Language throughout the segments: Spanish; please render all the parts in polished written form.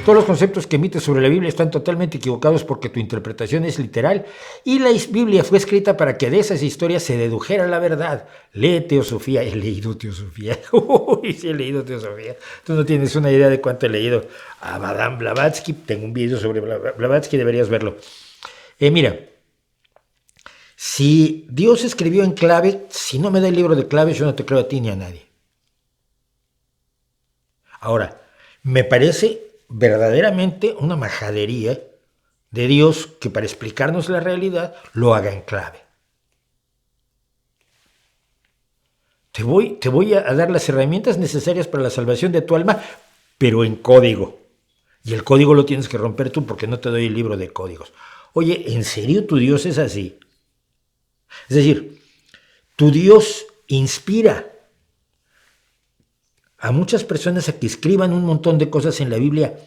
Todos los conceptos que emites sobre la Biblia están totalmente equivocados porque tu interpretación es literal y la Biblia fue escrita para que de esas historias se dedujera la verdad. Lee Teosofía. He leído Teosofía. Uy, sí he leído Teosofía. Tú no tienes una idea de cuánto he leído a Madame Blavatsky. Tengo un video sobre Blavatsky, deberías verlo. Mira, si Dios escribió en clave, si no me da el libro de claves, yo no te creo a ti ni a nadie. Ahora, me parece verdaderamente una majadería de Dios que para explicarnos la realidad lo haga en clave. Te voy a dar las herramientas necesarias para la salvación de tu alma, pero en código. Y el código lo tienes que romper tú porque no te doy el libro de códigos. Oye, ¿en serio tu Dios es así? Es decir, tu Dios inspira a muchas personas a que escriban un montón de cosas en la Biblia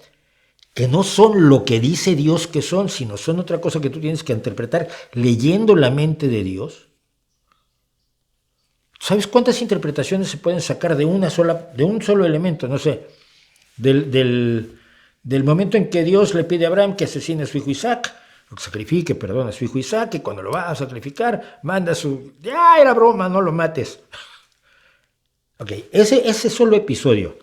que no son lo que dice Dios que son, sino son otra cosa que tú tienes que interpretar leyendo la mente de Dios. ¿Sabes cuántas interpretaciones se pueden sacar de un solo elemento? No sé, del momento en que Dios le pide a Abraham que asesine a su hijo Isaac, o que sacrifique, a su hijo Isaac, y cuando lo va a sacrificar, manda ¡ya era broma, no lo mates! Ok, ese solo episodio.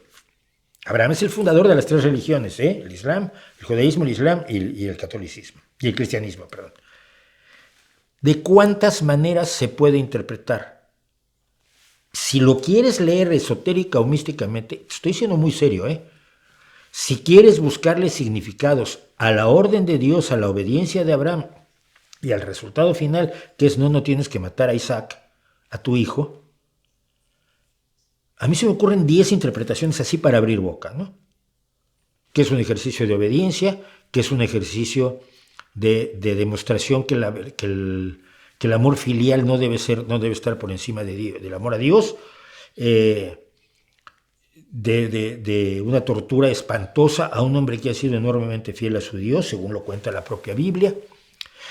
Abraham es el fundador de las tres religiones, el Islam, el judaísmo, el Islam y el catolicismo, y el cristianismo, perdón. ¿De cuántas maneras se puede interpretar? Si lo quieres leer esotérica o místicamente, estoy siendo muy serio, si quieres buscarle significados a la orden de Dios, a la obediencia de Abraham y al resultado final, que es no tienes que matar a Isaac, a tu hijo, a mí se me ocurren 10 interpretaciones así para abrir boca, ¿no? Que es un ejercicio de obediencia, que es un ejercicio de demostración que el amor filial no debe estar por encima del amor a Dios, de una tortura espantosa a un hombre que ha sido enormemente fiel a su Dios, según lo cuenta la propia Biblia.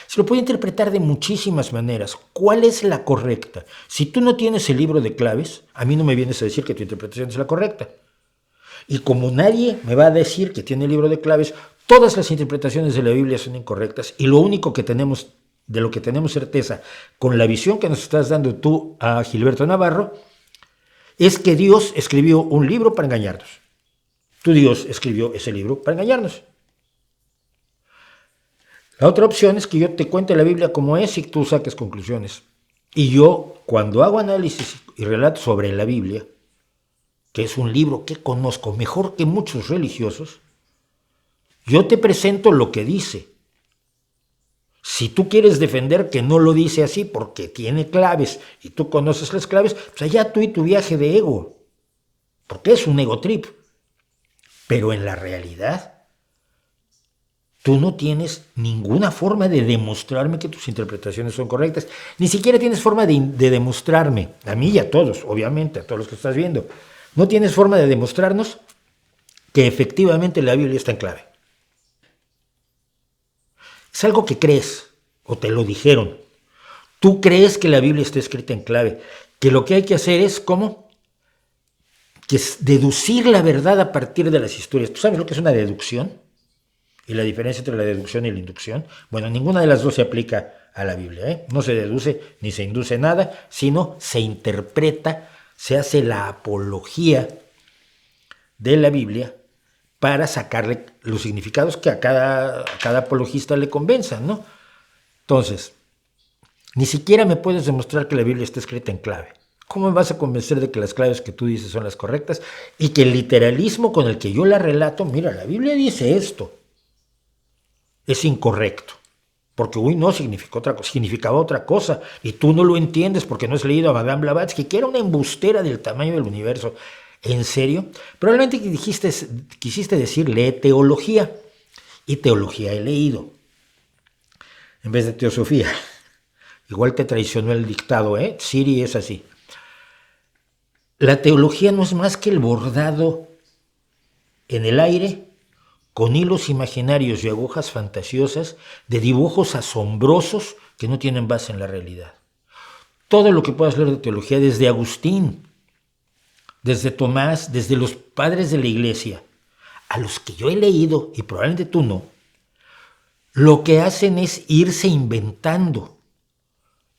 Se lo puede interpretar de muchísimas maneras. ¿Cuál es la correcta? Si tú no tienes el libro de claves, a mí no me vienes a decir que tu interpretación es la correcta. Y como nadie me va a decir que tiene el libro de claves, todas las interpretaciones de la Biblia son incorrectas y lo único que tenemos, de lo que tenemos certeza, con la visión que nos estás dando tú a Gilberto Navarro, es que Dios escribió un libro para engañarnos. Tu Dios escribió ese libro para engañarnos. La otra opción es que yo te cuente la Biblia como es y tú saques conclusiones. Y yo, cuando hago análisis y relatos sobre la Biblia, que es un libro que conozco mejor que muchos religiosos, yo te presento lo que dice. Si tú quieres defender que no lo dice así porque tiene claves y tú conoces las claves, pues allá tú y tu viaje de ego, porque es un ego trip. Pero en la realidad, tú no tienes ninguna forma de demostrarme que tus interpretaciones son correctas. Ni siquiera tienes forma de demostrarme, a mí y a todos, obviamente, a todos los que estás viendo. No tienes forma de demostrarnos que efectivamente la Biblia está en clave. Es algo que crees, o te lo dijeron. Tú crees que la Biblia está escrita en clave, que lo que hay que hacer es, ¿cómo? Que es deducir la verdad a partir de las historias. ¿Tú sabes lo que es una deducción? ¿Y la diferencia entre la deducción y la inducción? Bueno, ninguna de las dos se aplica a la Biblia, No se deduce ni se induce nada, sino se interpreta, se hace la apología de la Biblia para sacarle los significados que a cada apologista le convenzan, ¿no? Entonces, ni siquiera me puedes demostrar que la Biblia está escrita en clave. ¿Cómo me vas a convencer de que las claves que tú dices son las correctas? Y que el literalismo con el que yo la relato, mira, la Biblia dice esto, es incorrecto. Porque no significaba otra cosa. Y tú no lo entiendes porque no has leído a Madame Blavatsky, que era una embustera del tamaño del universo. ¿En serio? Probablemente quisiste decir, lee teología. Y teología he leído. En vez de teosofía. Igual te traicionó el dictado, Siri es así. La teología no es más que el bordado en el aire con hilos imaginarios y agujas fantasiosas de dibujos asombrosos que no tienen base en la realidad. Todo lo que puedas leer de teología, desde Agustín, desde Tomás, desde los padres de la Iglesia, a los que yo he leído, y probablemente tú no, lo que hacen es irse inventando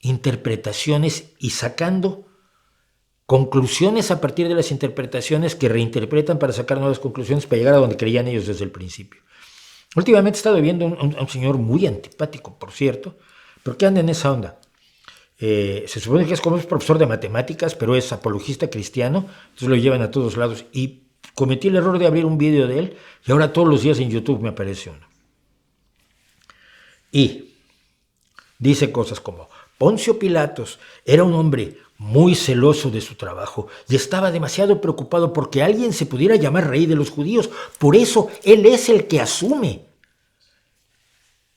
interpretaciones y sacando conclusiones a partir de las interpretaciones que reinterpretan para sacar nuevas conclusiones para llegar a donde creían ellos desde el principio. Últimamente he estado viendo a un señor muy antipático, por cierto, pero que anda en esa onda. Se supone que es como es profesor de matemáticas, pero es apologista cristiano, entonces lo llevan a todos lados. Y cometí el error de abrir un vídeo de él y ahora todos los días en YouTube me aparece uno. Y dice cosas como: Poncio Pilatos era un hombre muy celoso de su trabajo y estaba demasiado preocupado porque alguien se pudiera llamar rey de los judíos. Por eso él es el que asume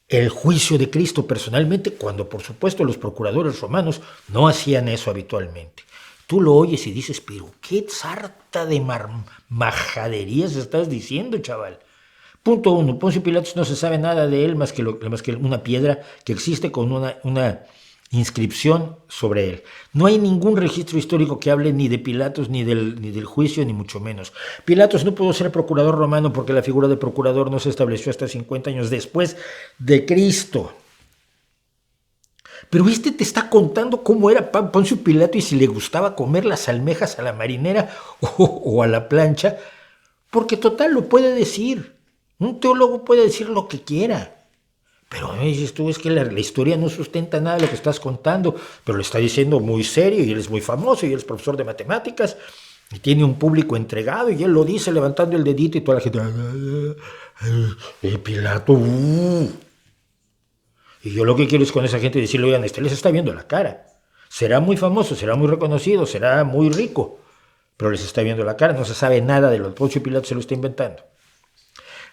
el juicio de Cristo personalmente, cuando por supuesto los procuradores romanos no hacían eso habitualmente. Tú lo oyes y dices, pero qué sarta de majaderías estás diciendo, chaval. Punto 1. Poncio Pilatos no se sabe nada de él más que una piedra que existe con una inscripción sobre él. No hay ningún registro histórico que hable ni de Pilatos, ni del juicio, ni mucho menos. Pilatos no pudo ser procurador romano porque la figura de procurador no se estableció hasta 50 años después de Cristo. Pero te está contando cómo era Poncio Pilato y si le gustaba comer las almejas a la marinera o a la plancha, porque total lo puede decir. Un teólogo puede decir lo que quiera. Pero dices tú, es que la historia no sustenta nada de lo que estás contando, pero lo está diciendo muy serio y él es muy famoso y él es profesor de matemáticas y tiene un público entregado y él lo dice levantando el dedito y toda la gente, Pilato, Y yo lo que quiero es con esa gente decirle, oigan, les está viendo la cara. Será muy famoso, será muy reconocido, será muy rico, pero les está viendo la cara, no se sabe nada de lo que Poncio Pilato se lo está inventando.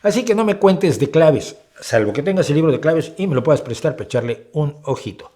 Así que no me cuentes de claves, salvo que tengas el libro de claves y me lo puedas prestar para echarle un ojito.